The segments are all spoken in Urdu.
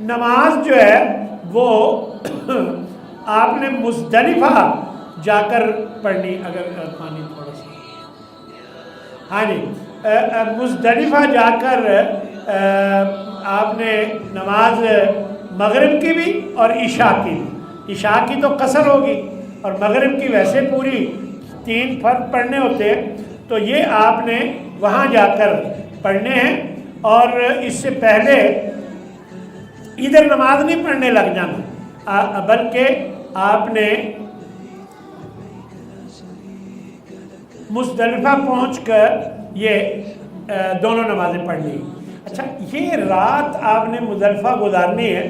نماز جو ہے وہ آپ نے مزدلفہ جا کر پڑھنی. اگر پانی تھوڑا سا, ہاں جی, مزدلفہ جا کر آپ نے نماز مغرب کی بھی اور عشاء کی بھی. عشاء کی تو قصر ہوگی اور مغرب کی ویسے پوری 3 فرض پڑھنے ہوتے ہیں, تو یہ آپ نے وہاں جا کر پڑھنے ہیں. اور اس سے پہلے ادھر نماز نہیں پڑھنے لگ جانا, بلکہ آپ نے مزدلفہ پہنچ کر یہ دونوں نمازیں پڑھ لی. اچھا, یہ رات آپ نے مزدلفہ گزارنی ہے.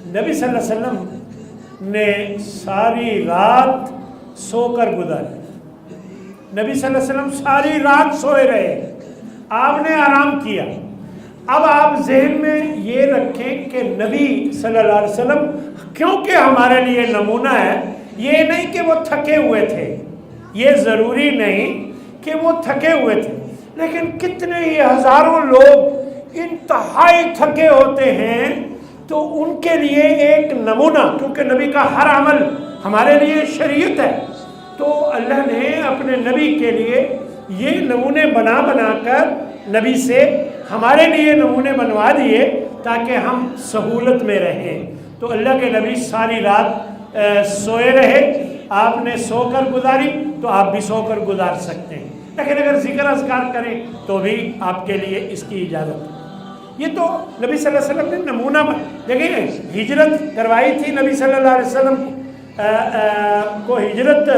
نبی صلی اللہ علیہ وسلم نے ساری رات سو کر گزاری. نبی صلی اللہ علیہ وسلم ساری رات سوئے رہے, آپ نے آرام کیا. اب آپ ذہن میں یہ رکھیں کہ نبی صلی اللہ علیہ وسلم کیونکہ ہمارے لیے نمونہ ہے, یہ نہیں کہ وہ تھکے ہوئے تھے, یہ ضروری نہیں کہ وہ تھکے ہوئے تھے, لیکن کتنے ہی ہزاروں لوگ انتہائی تھکے ہوتے ہیں, تو ان کے لیے ایک نمونہ, کیونکہ نبی کا ہر عمل ہمارے لیے شریعت ہے, تو اللہ نے اپنے نبی کے لیے یہ نمونے بنا بنا کر نبی سے ہمارے لیے نمونے بنوا دیے تاکہ ہم سہولت میں رہیں. تو اللہ کے نبی ساری رات سوئے رہے, آپ نے سو کر گزاری, تو آپ بھی سو کر گزار سکتے ہیں. لیکن اگر ذکر اذکار کریں تو بھی آپ کے لیے اس کی اجازت ہے. یہ تو نبی صلی اللہ علیہ وسلم نے نمونہ دیکھیں, ہجرت کروائی تھی نبی صلی اللہ علیہ وسلم کو. ہجرت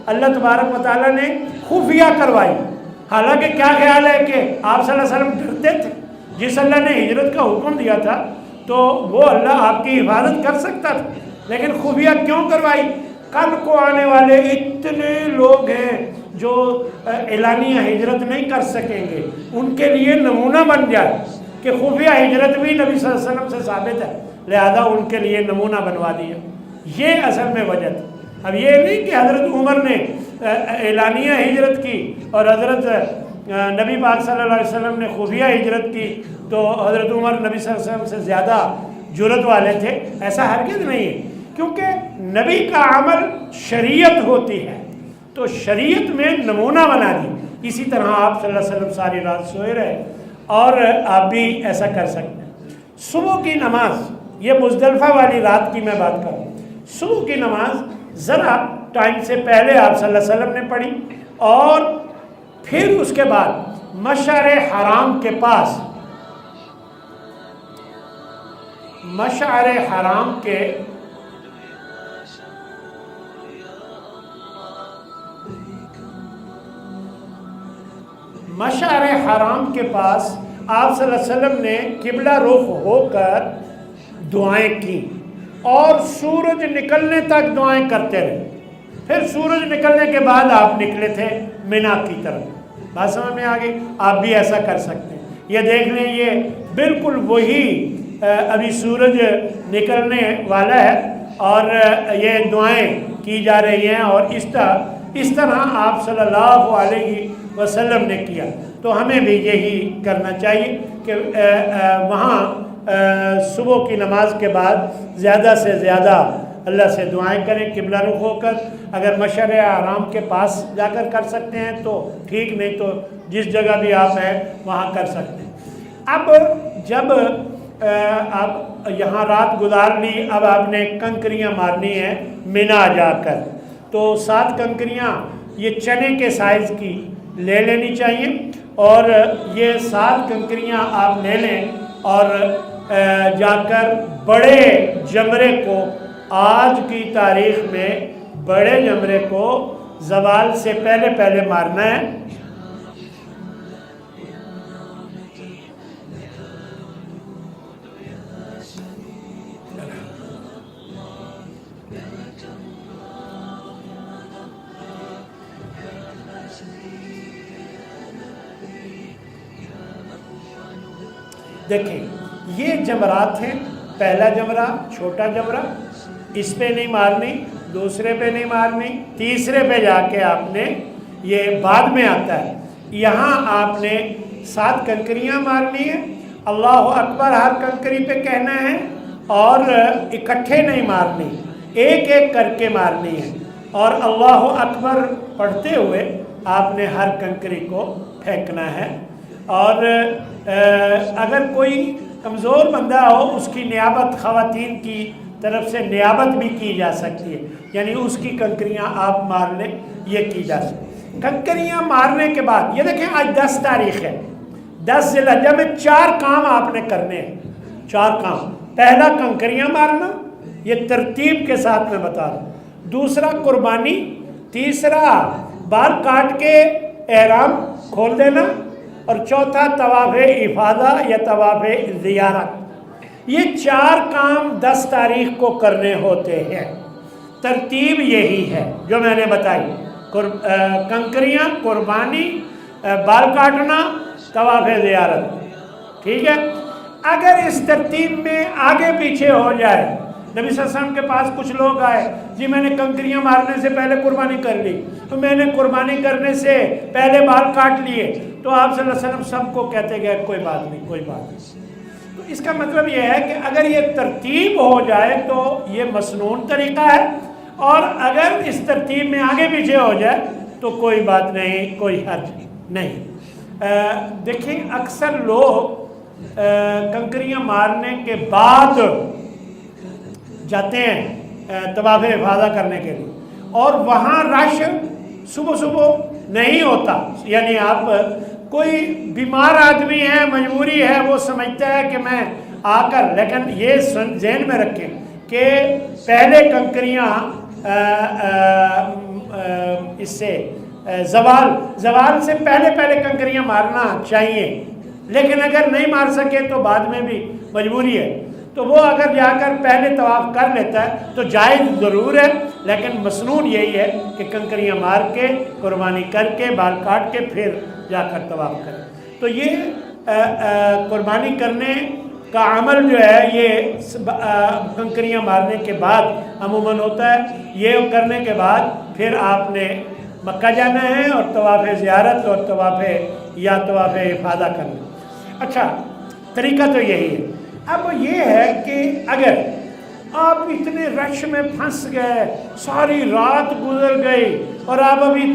اللہ تبارک و تعالیٰ نے خفیہ کروائی. حالانکہ کیا خیال ہے کہ آپ صلی اللہ علیہ وسلم ڈرتے تھے. جس اللہ نے ہجرت کا حکم دیا تھا تو وہ اللہ آپ کی حفاظت کر سکتا تھا, لیکن خفیہ کیوں کروائی؟ کل کو آنے والے اتنے لوگ ہیں جو اعلانیہ ہجرت نہیں کر سکیں گے, ان کے لیے نمونہ بن جائے کہ خفیہ ہجرت بھی نبی صلی اللہ علیہ وسلم سے ثابت ہے, لہذا ان کے لیے نمونہ بنوا دیا. یہ اصل میں وجہ تھی. اب یہ نہیں کہ حضرت عمر نے اعلانیہ ہجرت کی اور حضرت نبی پاک صلی اللہ علیہ وسلم نے خفیہ ہجرت کی, تو حضرت عمر نبی صلی اللہ علیہ وسلم سے زیادہ جرأت والے تھے. ایسا ہرگز نہیں ہے, کیونکہ نبی کا عمل شریعت ہوتی ہے, تو شریعت میں نمونہ بنا دی. اسی طرح آپ صلی اللہ علیہ وسلم ساری رات سوئے رہے, اور آپ بھی ایسا کر سکتے ہیں. صبح کی نماز, یہ مزدلفہ والی رات کی میں بات کروں, صبح کی نماز ذرا ٹائم سے پہلے آپ صلی اللہ علیہ وسلم نے پڑھی, اور پھر اس کے بعد مشعر حرام کے پاس, مشعر حرام کے مشعر حرام کے پاس آپ صلی اللہ علیہ وسلم نے قبلہ رخ ہو کر دعائیں کی, اور سورج نکلنے تک دعائیں کرتے رہے. پھر سورج نکلنے کے بعد آپ نکلے تھے مینا کی طرف. بات سمجھ میں آ گئی؟ آپ بھی ایسا کر سکتے ہیں. یہ دیکھ لیں, یہ بالکل وہی ابھی سورج نکلنے والا ہے اور یہ دعائیں کی جا رہی ہیں, اور اس طرح آپ صلی اللہ علیہ وسلم نے کیا. تو ہمیں بھی یہی کرنا چاہیے کہ وہاں صبح کی نماز کے بعد زیادہ سے زیادہ اللہ سے دعائیں کریں قبلہ رخ ہو کر. اگر مشعر حرام کے پاس جا کر سکتے ہیں تو ٹھیک, نہیں تو جس جگہ بھی آپ ہیں وہاں کر سکتے ہیں. اب جب آپ یہاں رات گزار لی, اب آپ نے کنکریاں مارنی ہیں مینا جا کر. تو 7 کنکریاں یہ چنے کے سائز کی لے لینی چاہیے, اور یہ 7 کنکریاں آپ لے لیں, اور جا کر بڑے جمرے کو, آج کی تاریخ میں بڑے جمرے کو زوال سے پہلے پہلے مارنا ہے. دیکھیں, یہ جمرات ہیں. پہلا جمرہ چھوٹا جمرہ, اس پہ نہیں مارنی, دوسرے پہ نہیں مارنی, تیسرے پہ جا کے آپ نے, یہ بعد میں آتا ہے, یہاں آپ نے 7 کنکریاں مارنی ہیں. اللہ اکبر ہر کنکری پہ کہنا ہے, اور اکٹھے نہیں مارنی، ایک ایک کر کے مارنی ہے، اور اللہ اکبر پڑھتے ہوئے آپ نے ہر کنکری کو پھینکنا ہے۔ اور اگر کوئی کمزور بندہ ہو اس کی نیابت خواتین کی طرف سے نیابت بھی کی جا سکتی ہے، یعنی اس کی کنکریاں آپ مار لیں، یہ کی جا سکتی۔ کنکریاں مارنے کے بعد یہ دیکھیں آج 10 تاریخ ہے، 10 ذی الحجہ میں 4 کام آپ نے کرنے ہیں، 4 کام۔ پہلا کنکریاں مارنا، یہ ترتیب کے ساتھ میں بتا رہا ہوں۔ دوسرا قربانی، تیسرا بال کاٹ کے احرام کھول دینا، اور چوتھا طواف افاضہ یا طواف زیارت۔ یہ 4 کام 10 تاریخ کو کرنے ہوتے ہیں۔ ترتیب یہی ہے جو میں نے بتائی، کنکریاں، قربانی، بال کاٹنا، طواف زیارت، ٹھیک ہے۔ اگر اس ترتیب میں آگے پیچھے ہو جائے، نبی صلی اللہ علیہ وسلم کے پاس کچھ لوگ آئے، جی میں نے کنکریاں مارنے سے پہلے قربانی کر لی، تو میں نے قربانی کرنے سے پہلے بال کاٹ لیے، تو آپ صلی اللہ علیہ وسلم سب کو کہتے گئے کوئی بات نہیں، کوئی بات نہیں۔ تو اس کا مطلب یہ ہے کہ اگر یہ ترتیب ہو جائے تو یہ مسنون طریقہ ہے، اور اگر اس ترتیب میں آگے پیچھے ہو جائے تو کوئی بات نہیں، کوئی حرج نہیں۔ دیکھیں اکثر لوگ کنکریاں مارنے کے بعد جاتے ہیں طواف افاضہ کرنے کے لیے، اور وہاں رش صبح صبح نہیں ہوتا، یعنی آپ کوئی بیمار آدمی ہے، مجبوری ہے، وہ سمجھتا ہے کہ میں آ کر، لیکن یہ ذہن میں رکھیں کہ پہلے کنکریاں اس سے زوال سے پہلے کنکریاں مارنا چاہیے، لیکن اگر نہیں مار سکے تو بعد میں بھی مجبوری ہے، تو وہ اگر جا کر پہلے طواف کر لیتا ہے تو جائز ضرور ہے، لیکن مسنون یہی ہے کہ کنکریاں مار کے، قربانی کر کے، بال کاٹ کے پھر جا کر طواف کرے۔ تو یہ قربانی کرنے کا عمل جو ہے یہ کنکریاں مارنے کے بعد عموماً ہوتا ہے۔ یہ کرنے کے بعد پھر آپ نے مکہ جانا ہے اور طواف زیارت اور طواف افاضہ کرنا۔ اچھا، طریقہ تو یہی ہے۔ اب یہ ہے کہ اگر آپ اتنے رش میں پھنس گئے، ساری رات گزر گئی اور آپ ابھی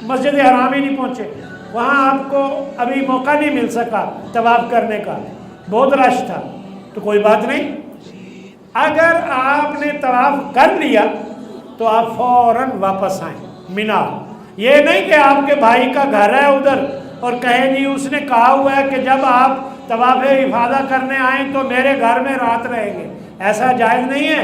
مسجد حرام ہی نہیں پہنچے، وہاں آپ کو ابھی موقع نہیں مل سکا طواف کرنے کا، بہت رش تھا، تو کوئی بات نہیں۔ اگر آپ نے طواف کر لیا تو آپ فوراً واپس آئیں مینا۔ یہ نہیں کہ آپ کے بھائی کا گھر ہے ادھر اور کہیں نہیں اس نے کہا ہوا ہے کہ جب آپ طواف افاضہ کرنے آئیں تو میرے گھر میں رات رہیں گے، ایسا جائز نہیں ہے۔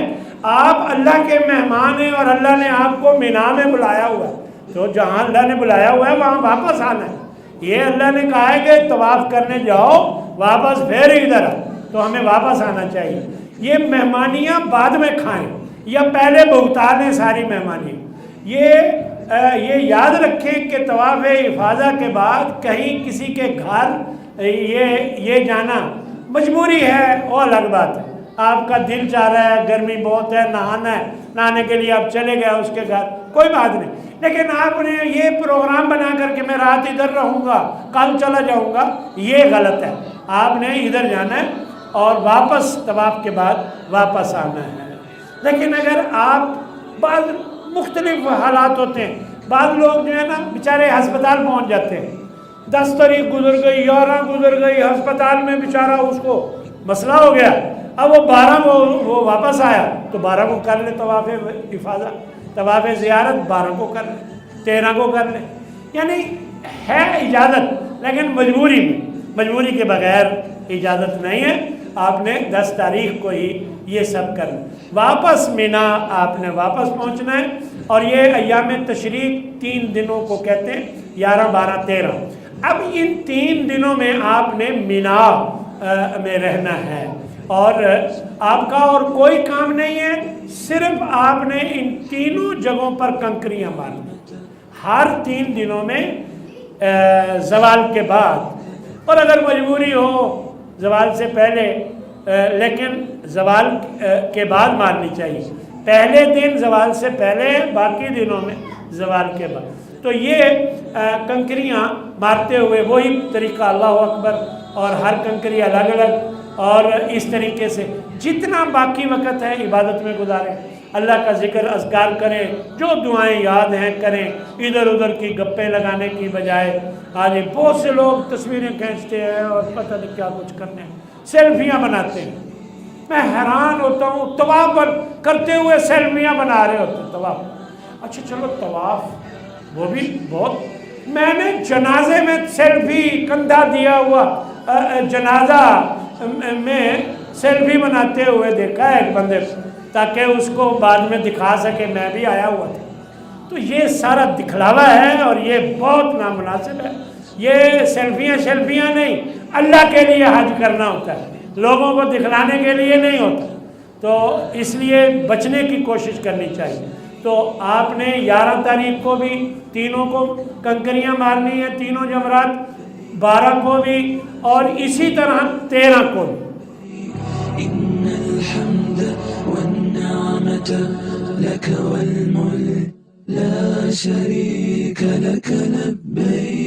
آپ اللہ کے مہمان ہیں اور اللہ نے آپ کو مینا میں بلایا ہوا ہے، تو جہاں اللہ نے بلایا ہوا ہے وہاں واپس آنا ہے۔ یہ اللہ نے کہا ہے کہ طواف کرنے جاؤ واپس پھر ادھر آ، تو ہمیں واپس آنا چاہیے۔ یہ مہمانیاں بعد میں کھائیں یا پہلے بھگتا لیں ساری مہمانیاں۔ یہ یاد رکھیں کہ طواف افاضہ کے بعد کہیں کسی کے گھر یہ جانا مجبوری ہے، وہ الگ بات ہے۔ آپ کا دل چاہ رہا ہے، گرمی بہت ہے، نہانا ہے، نہانے کے لیے آپ چلے گئے اس کے گھر، کوئی بات نہیں۔ لیکن آپ نے یہ پروگرام بنا کر کہ میں رات ادھر رہوں گا، کل چلا جاؤں گا، یہ غلط ہے۔ آپ نے ادھر جانا ہے اور واپس طواف کے بعد واپس آنا ہے۔ لیکن اگر آپ بعض مختلف حالات ہوتے ہیں، بعض لوگ جو ہے نا بیچارے ہسپتال پہنچ جاتے ہیں، 10 تاریخ گزر گئی، 11 گزر گئی، ہسپتال میں بیچارہ اس کو مسئلہ ہو گیا، اب وہ 12 کو وہ واپس آیا تو 12 کو کر لے طواف افاضہ، طواف زیارت 12 کو کر لے، 13 کو کر لے، یعنی ہے اجازت، لیکن مجبوری کے بغیر اجازت نہیں ہے۔ آپ نے 10 تاریخ کو ہی یہ سب کرنا۔ واپس مینا آپ نے واپس پہنچنا ہے، اور یہ ایام تشریق 3 دنوں کو کہتے ہیں، 11 12 13۔ اب ان 3 دنوں میں آپ نے مینا میں رہنا ہے، اور آپ کا اور کوئی کام نہیں ہے، صرف آپ نے ان تینوں جگہوں پر کنکریاں مارنی ہر 3 دنوں میں زوال کے بعد، اور اگر مجبوری ہو زوال سے پہلے، لیکن زوال کے بعد مارنی چاہیے۔ پہلے دن زوال سے پہلے، باقی دنوں میں زوال کے بعد۔ تو یہ کنکریاں مارتے ہوئے وہی طریقہ، اللہ اکبر، اور ہر کنکری الگ الگ، اور اس طریقے سے جتنا باقی وقت ہے عبادت میں گزاریں، اللہ کا ذکر اذکار کریں، جو دعائیں یاد ہیں کریں، ادھر ادھر کی گپیں لگانے کی بجائے آج بہت سے لوگ تصویریں کھینچتے ہیں اور پتہ نہیں کیا کچھ کرنے ہیں، سیلفیاں بناتے ہیں۔ میں حیران ہوتا ہوں، طواف کرتے ہوئے سیلفیاں بنا رہے ہوتے ہیں۔ طواف اچھا چلو طواف وہ بھی بہت، میں نے جنازے میں سیلفی کندھا دیا ہوا جنازہ میں سیلفی بناتے ہوئے دیکھا ہے ایک بندے کو، تاکہ اس کو بعد میں دکھا سکے میں بھی آیا ہوا تھا۔ تو یہ سارا دکھلاوا ہے اور یہ بہت نامناسب ہے۔ یہ سیلفیاں نہیں، اللہ کے لیے حج کرنا ہوتا ہے، لوگوں کو دکھلانے کے لیے نہیں ہوتا۔ تو اس لیے بچنے کی کوشش کرنی چاہیے۔ تو آپ نے 11 تاریخ کو بھی تینوں کو کنکریاں مارنی ہیں، تینوں جمرات، 12 کو بھی اور اسی طرح 13 کو بھی۔ إن الحمد والنعمة لك والملك لا شريك لك لبيك